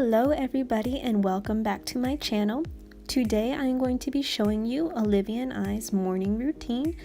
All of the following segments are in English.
Hello everybody and welcome back to my channel. Today I'm going to be showing you Olivia and I's morning routine,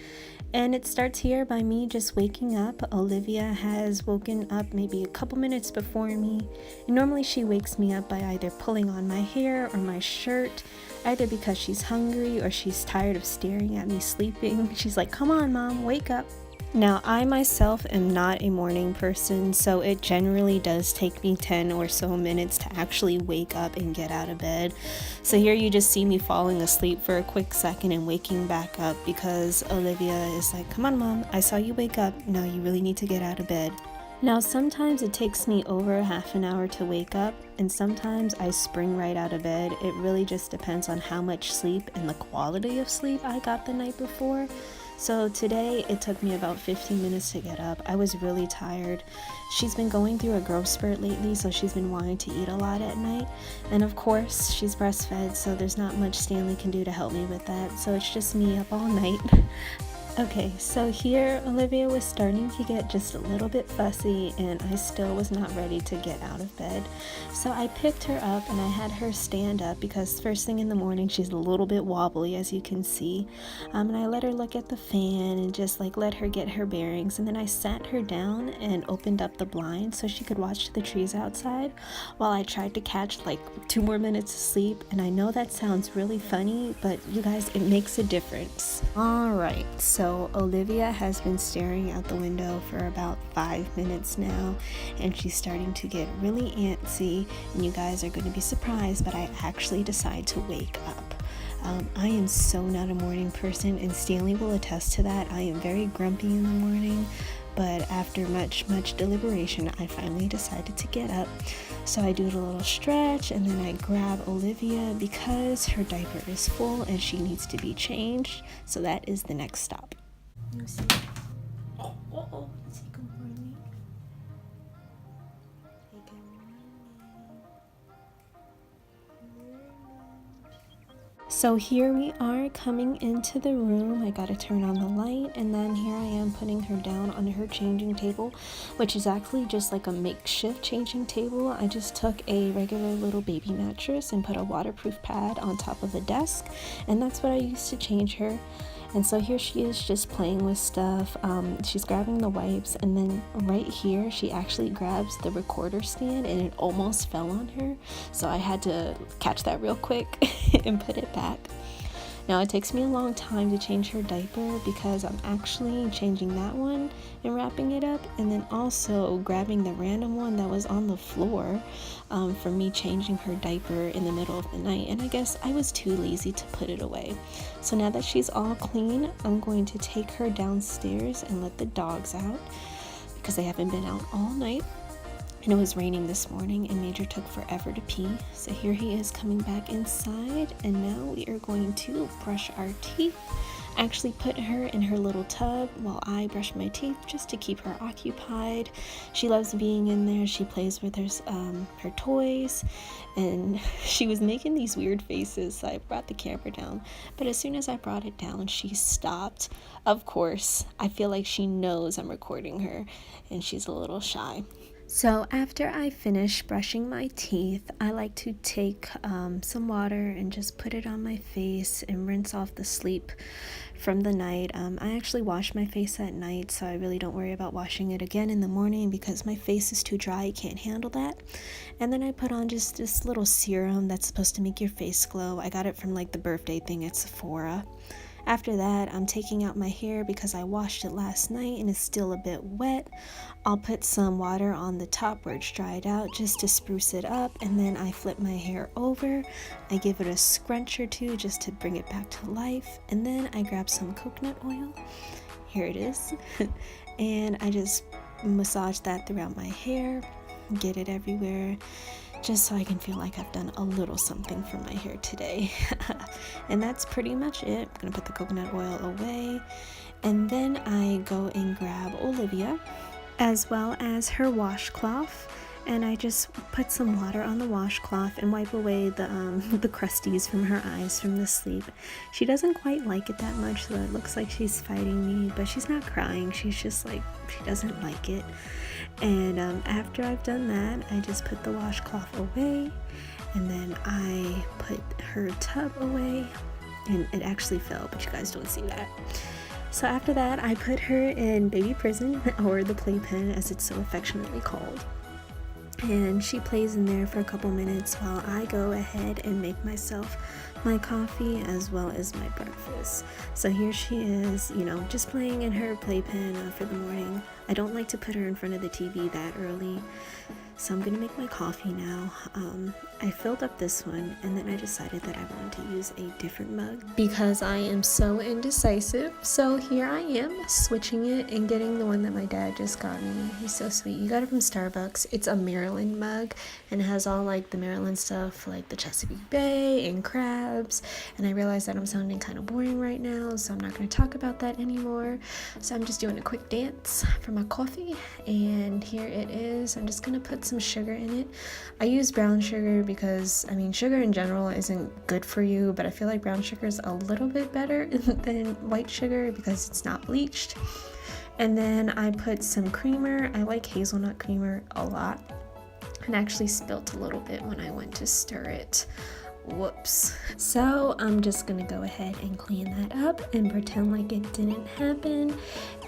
and it starts here by me just waking up. Olivia has woken up maybe a couple minutes before me, and normally she wakes me up by either pulling on my hair or my shirt, either because she's hungry or she's tired of staring at me sleeping. She's like, "Come on mom, wake up." Now, I myself am not a morning person, so it generally does take me 10 or so minutes to actually wake up and get out of bed. So here you just see me falling asleep for a quick second and waking back up because Olivia is like, "Come on mom, I saw you wake up. Now you really need to get out of bed." Now, sometimes it takes me over half an hour to wake up, and sometimes I spring right out of bed. It really just depends on how much sleep and the quality of sleep I got the night before. So today it took me about 15 minutes to get up. I was really tired. She's been going through a growth spurt lately, so she's been wanting to eat a lot at night. And of course, she's breastfed, so there's not much Stanley can do to help me with that. So it's just me up all night. Okay, so here Olivia was starting to get just a little bit fussy, and I still was not ready to get out of bed. So I picked her up and I had her stand up because first thing in the morning she's a little bit wobbly, as you can see. And I let her look at the fan and just let her get her bearings, and then I sat her down and opened up the blind so she could watch the trees outside while I tried to catch 2 more minutes of sleep. And I know that sounds really funny, but you guys, it makes a difference. Alright, so Olivia has been staring out the window for about 5 minutes now, and she's starting to get really antsy, and you guys are going to be surprised, but I actually decide to wake up. I am so not a morning person, and Stanley will attest to that. I am very grumpy in the morning, but after much deliberation, I finally decided to get up. So I do a little stretch, and then I grab Olivia because her diaper is full and she needs to be changed. So that is the next stop. Oh, say good morning. Say good morning. So here we are coming into the room. I gotta turn on the light, and then here I am putting her down on her changing table, which is actually just like a makeshift changing table. I just took a regular little baby mattress and put a waterproof pad on top of the desk, and that's what I used to change her. And so here she is just playing with stuff. She's grabbing the wipes, and then right here she actually grabs the recorder stand and it almost fell on her. So I had to catch that real quick and put it back. Now it takes me a long time to change her diaper because I'm actually changing that one and wrapping it up, and then also grabbing the random one that was on the floor for me changing her diaper in the middle of the night, and I guess I was too lazy to put it away. So now that she's all clean, I'm going to take her downstairs and let the dogs out because they haven't been out all night. And it was raining this morning, and Major took forever to pee. So here he is coming back inside, and now we are going to brush our teeth. I actually put her in her little tub while I brush my teeth just to keep her occupied. She loves being in there. She plays with her toys, and she was making these weird faces, so I brought the camera down. But as soon as I brought it down, she stopped. Of course, I feel like she knows I'm recording her, and she's a little shy. So after I finish brushing my teeth, I like to take some water and just put it on my face and rinse off the sleep from the night. I actually wash my face at night, so I really don't worry about washing it again in the morning because my face is too dry, I can't handle that. And then I put on just this little serum that's supposed to make your face glow. I got it from the birthday thing at Sephora. After that, I'm taking out my hair because I washed it last night and it's still a bit wet. I'll put some water on the top where it's dried out just to spruce it up, and then I flip my hair over. I give it a scrunch or two just to bring it back to life, and then I grab some coconut oil. Here it is. And I just massage that throughout my hair, get it everywhere, just so I can feel like I've done a little something for my hair today. And that's pretty much it. I'm gonna put the coconut oil away, and then I go and grab Olivia as well as her washcloth, and I just put some water on the washcloth and wipe away the the crusties from her eyes from the sleep. She doesn't quite like it that much, so it looks like she's fighting me, but she's not crying. She's just like, she doesn't like it. And after I've done that, I just put the washcloth away, and then I put her tub away, and it actually fell, but you guys don't see that. So after that, I put her in baby prison, or the playpen as it's so affectionately called. And she plays in there for a couple minutes while I go ahead and make myself my coffee as well as my breakfast. So here she is, you know, just playing in her playpen for the morning. I don't like to put her in front of the TV that early, so I'm gonna make my coffee now. I filled up this one, and then I decided that I wanted to use a different mug because I am so indecisive. So here I am switching it and getting the one that my dad just got me. He's so sweet. You got it from Starbucks. It's a Maryland mug and it has all like the Maryland stuff, like the Chesapeake Bay and crabs. And I realized that I'm sounding kind of boring right now, so I'm not going to talk about that anymore. So I'm just doing a quick dance for my coffee, and here it is. I'm just going to put some sugar in it. I use brown sugar because, I mean, sugar in general isn't good for you, but I feel like brown sugar is a little bit better than white sugar because it's not bleached. And then I put some creamer. I like hazelnut creamer a lot, and actually spilt a little bit when I went to stir it. Whoops. So I'm just gonna go ahead and clean that up and pretend like it didn't happen.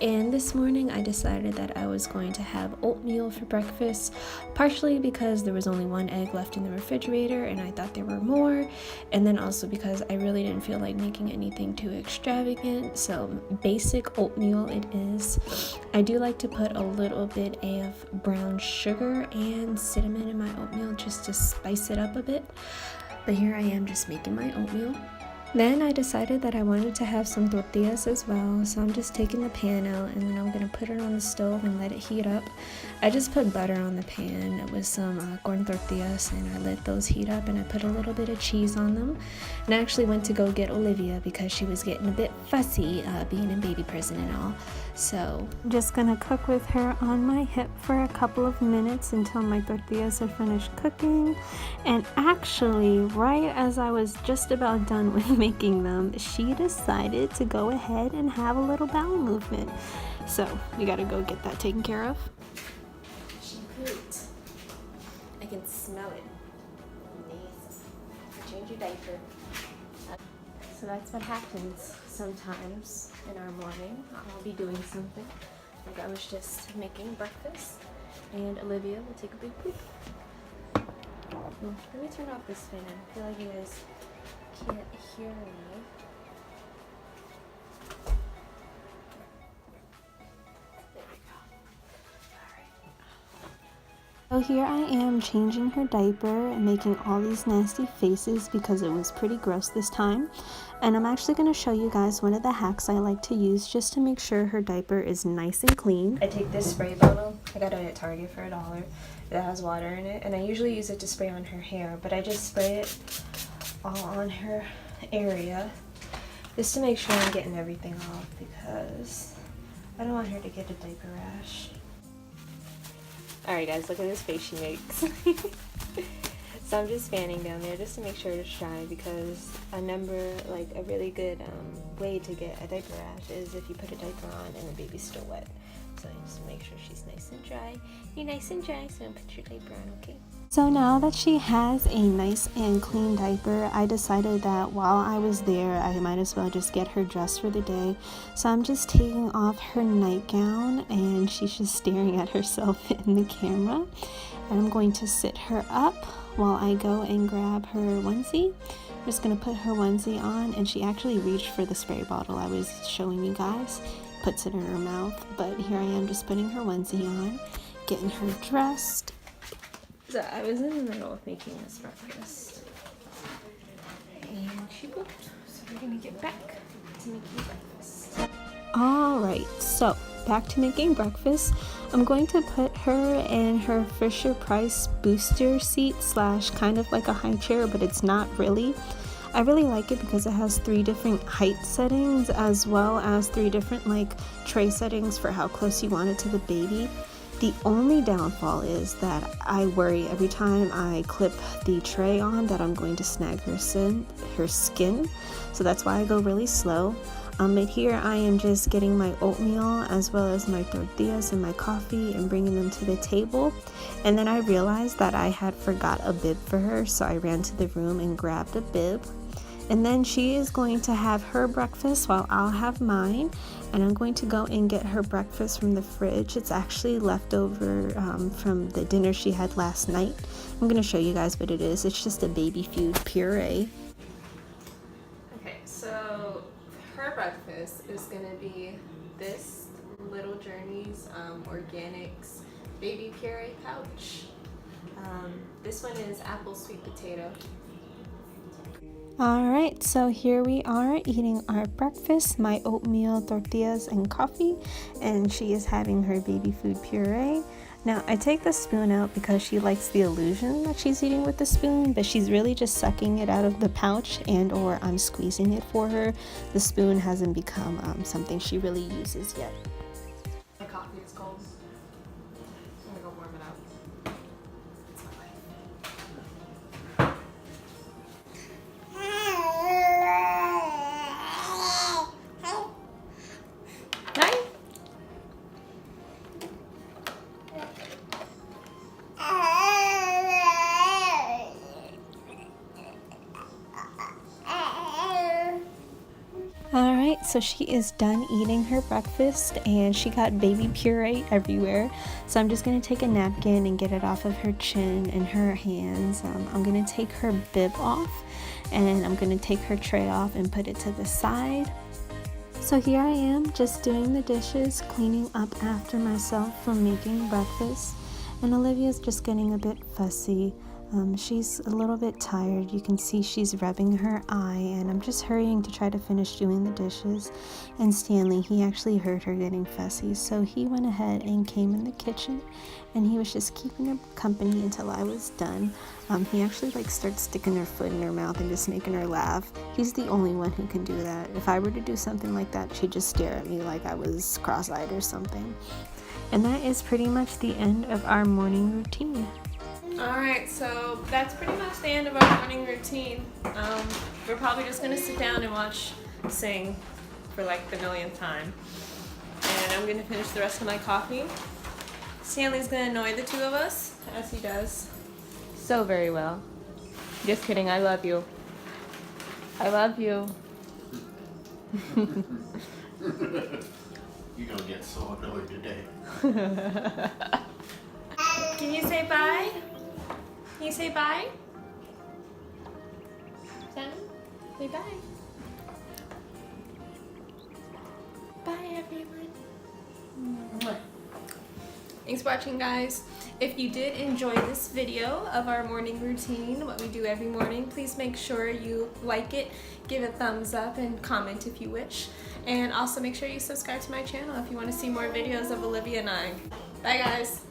And this morning I decided that I was going to have oatmeal for breakfast, partially because there was only one egg left in the refrigerator and I thought there were more, and then also because I really didn't feel like making anything too extravagant. So basic oatmeal it is. I do like to put a little bit of brown sugar and cinnamon in my oatmeal just to spice it up a bit. But here I am just making my oatmeal. Then I decided that I wanted to have some tortillas as well, so I'm just taking the pan out and then I'm going to put it on the stove and let it heat up. I just put butter on the pan with some corn tortillas, and I let those heat up, and I put a little bit of cheese on them. And I actually went to go get Olivia because she was getting a bit fussy being in baby prison and all. So I'm just going to cook with her on my hip for a couple of minutes until my tortillas are finished cooking. And actually, right as I was just about done with making them, she decided to go ahead and have a little bowel movement. So we gotta go get that taken care of. She pooped. I can smell it. Nice. Change your diaper. So that's what happens sometimes in our morning. I'll be doing something. Like I was just making breakfast, and Olivia will take a big poop. Let me turn off this fan. I feel like you guys can't hear me. There we go. Alright. So here I am changing her diaper and making all these nasty faces because it was pretty gross this time. And I'm actually going to show you guys one of the hacks I like to use just to make sure her diaper is nice and clean. I take this spray bottle. I got it at Target for $1. That has water in it, and I usually use it to spray on her hair, but I just spray it all on her area just to make sure I'm getting everything off because I don't want her to get a diaper rash. Alright guys, look at this face she makes. So I'm just fanning down there just to make sure it's dry, because I remember like a really good way to get a diaper rash is if you put a diaper on and the baby's still wet. So just make sure she's nice and dry. You're nice and dry, so put your diaper on, okay? So now that she has a nice and clean diaper, I decided that while I was there, I might as well just get her dressed for the day. So I'm just taking off her nightgown, and she's just staring at herself in the camera. And I'm going to sit her up while I go and grab her onesie. I'm just going to put her onesie on, and she actually reached for the spray bottle I was showing you guys. Puts it in her mouth, but here I am just putting her onesie on, getting her dressed. So I was in the middle of making this breakfast, and she pooped, so we're gonna get back to making breakfast. Alright, so back to making breakfast. I'm going to put her in her Fisher Price booster seat slash kind of like a high chair, but it's not really. I really like it because it has 3 different height settings as well as 3 different like tray settings for how close you want it to the baby. The only downfall is that I worry every time I clip the tray on that I'm going to snag her skin. So that's why I go really slow. But here I am just getting my oatmeal as well as my tortillas and my coffee and bringing them to the table. And then I realized that I had forgot a bib for her, so I ran to the room and grabbed a bib. And then she is going to have her breakfast while I'll have mine. And I'm going to go and get her breakfast from the fridge. It's actually leftover from the dinner she had last night. I'm going to show you guys what it is. It's just a baby food puree. Okay, so her breakfast is going to be this Little Journeys Organics baby puree pouch. This one is apple sweet potato. Alright, so here we are eating our breakfast, my oatmeal, tortillas, and coffee, and she is having her baby food puree. Now, I take the spoon out because she likes the illusion that she's eating with the spoon, but she's really just sucking it out of the pouch or I'm squeezing it for her. The spoon hasn't become something she really uses yet. My coffee is cold. I'm gonna go warm it up. It's my life. Alright, so she is done eating her breakfast and she got baby puree everywhere. So I'm just going to take a napkin and get it off of her chin and her hands. I'm going to take her bib off and I'm going to take her tray off and put it to the side. So here I am just doing the dishes, cleaning up after myself from making breakfast. And Olivia's just getting a bit fussy. She's a little bit tired. You can see she's rubbing her eye, and I'm just hurrying to try to finish doing the dishes. And Stanley, he actually heard her getting fussy, so he went ahead and came in the kitchen, and he was just keeping her company until I was done. He actually starts sticking her foot in her mouth and just making her laugh. He's the only one who can do that. If I were to do something like that, she'd just stare at me like I was cross-eyed or something. And that is pretty much the end of our morning routine. Alright, so that's pretty much the end of our morning routine. We're probably just gonna sit down and watch Sing for like the millionth time. And I'm gonna finish the rest of my coffee. Stanley's gonna annoy the two of us, as he does so very well. Just kidding, I love you. I love you. You're gonna get so annoyed today. Can you say bye? Can you say bye? Stanley, say bye. Bye, everyone. Thanks for watching, guys. If you did enjoy this video of our morning routine, what we do every morning, please make sure you like it, give it a thumbs up, and comment if you wish. And also make sure you subscribe to my channel if you want to see more videos of Olivia and I. Bye, guys.